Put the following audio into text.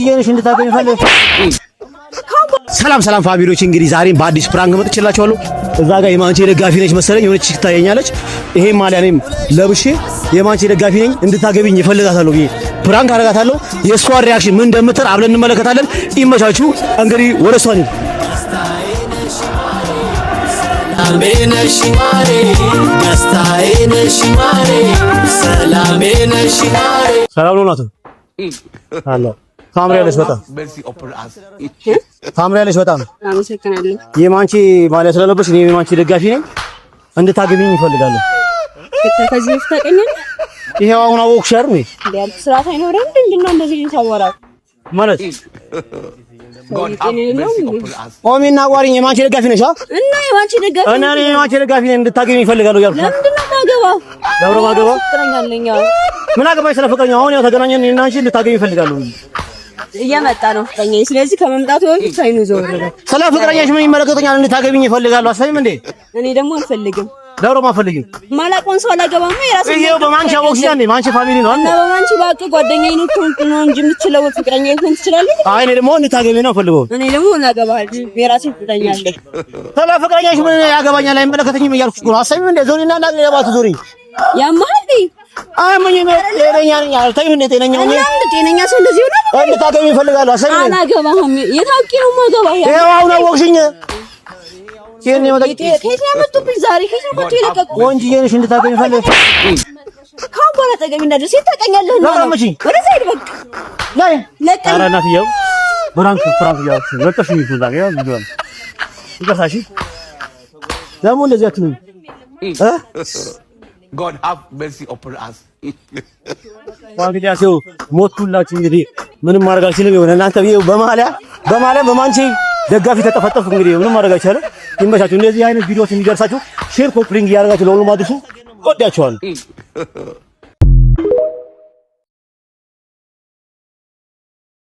ይሄንሽ እንድታገኝ ፈልግ። ሰላም ሰላም ፋሚሊዎች፣ እንግዲህ ዛሬም በአዲስ ፕራንክ መጥቼላችኋለሁ። እዛ ጋር የማንቼ ደጋፊ ነች መሰለኝ የሆነች ትታየኛለች። ይሄ ማሊያ እኔም ለብሼ የማንቼ ደጋፊ ነኝ እንድታገቢኝ እፈልጋታለሁ ብዬ ፕራንክ አደርጋታለሁ። የእሷ ሪአክሽን ምን እንደምትል አብረን እንመለከታለን። ይመቻችሁ። እንግዲህ ወደ እሷ ነኝ። ሰላም ነው ናቱ አሎ ታምሪያለሽ በጣም ታምሪያለሽ በጣም አመሰግናለሁ። የማንቺ ማሊያ ስለለበሽ እኔ የማንቺ ደጋፊ ነኝ እንድታገቢኝ እፈልጋለሁ። ከዚህ ፍታቀኛል ይሄው አሁን አወቅሽ አይደል? እንዴ ስራት አይኖርም እንዴ እንደዚህ ታወራ ማለት ኦሚና ጓሪኝ የማንቺ ደጋፊ ነሽ እና የማንቺ ደጋፊ እና እኔ የማንቺ ደጋፊ ነኝ እንድታገቢኝ እፈልጋለሁ ያልኩት ለምንድን ነው ማገባው? ለብሮ ማገባው ትረኛለኛ ምን አገባኝ ስለ ፍቅረኛ አሁን ያው ተገናኘን እና አንቺ እንድታገቢኝ እፈልጋለሁ። እየመጣ ነው ፍቅረኛዬ። ስለዚህ ከመምጣቱ በፊት ሳይኑ ዘወር ስለ ፍቅረኛሽ ምን ይመለከተኛል? እንድታገቢኝ እፈልጋለሁ። አሳይም እንዴ እኔ ደግሞ አልፈልግም። ለብሮ ማፈልግም ማላቆን ሰው አላገባም። የራሴ ይሄው በማንቺ አወቅሽ እንዴ? ማንቺ ፋሚሊ ነው እና በማንቺ ባቅ ጓደኛዬ ነው ነው እንጂ የምትችለው ፍቅረኛዬ ልትሆን ትችላለች። አይ እኔ ደግሞ እንድታገቢኝ ነው ፈልገው። እኔ ደግሞ እናገባለሁ። የራሴ ፍቅረኛ አለ። ስለ ፍቅረኛሽ ምን ያገባኛል? አይመለከተኝም እያልኩሽ ነው። አሳይም እንዴ ዞሪና እና ለባቱ ዞሪ ያማህዲ አማኝ ነው ጤነኛ ነኝ አልተይም እንዴ ጤነኛ ነኝ እንዴ ጤነኛ ሰው እንደዚህ ሆነ እንድታገቢኝ እፈልጋለሁ። አሳይም አላገባህም። የታውቂ ነው ማገባህ ይሄው አሁን አወቅሽኝ። ከኔ ወጣቂ ከኔ ያመጡብኝ ዛሬ ከኔ ወጥቶ ይለቀቁ ወንጂዬ ነሽ እንድታገኝ ፈልግ ካምቦላ ተገቢ እንደዚህ ተቀኛለህ ነው ወደ ዘይድ በቃ ላይ ለቀኝ ኧረ እናትየው ብራንክ ያው ለቀሽኝ ይዛጋ ያው ይዟል ይገርሳሽ ደግሞ እንደዚህ አትሉኝ God have mercy upon us ዋግዲያቸው ሞቱላችሁ። እንግዲህ ምንም ማድረግ አልችልም። ይሆነ እናንተ በማሊያ በማንቺ ደጋፊ ተጠፈጠፉ። እንግዲህ ምንም ማድረግ አይቻልም። ይመቻችሁ። እንደዚህ አይነት ቪዲዮዎች እንዲደርሳችሁ ሼር ኮፕሊንግ ያደርጋችሁ ለሁሉም አድርሱ። ወዳችኋለሁ።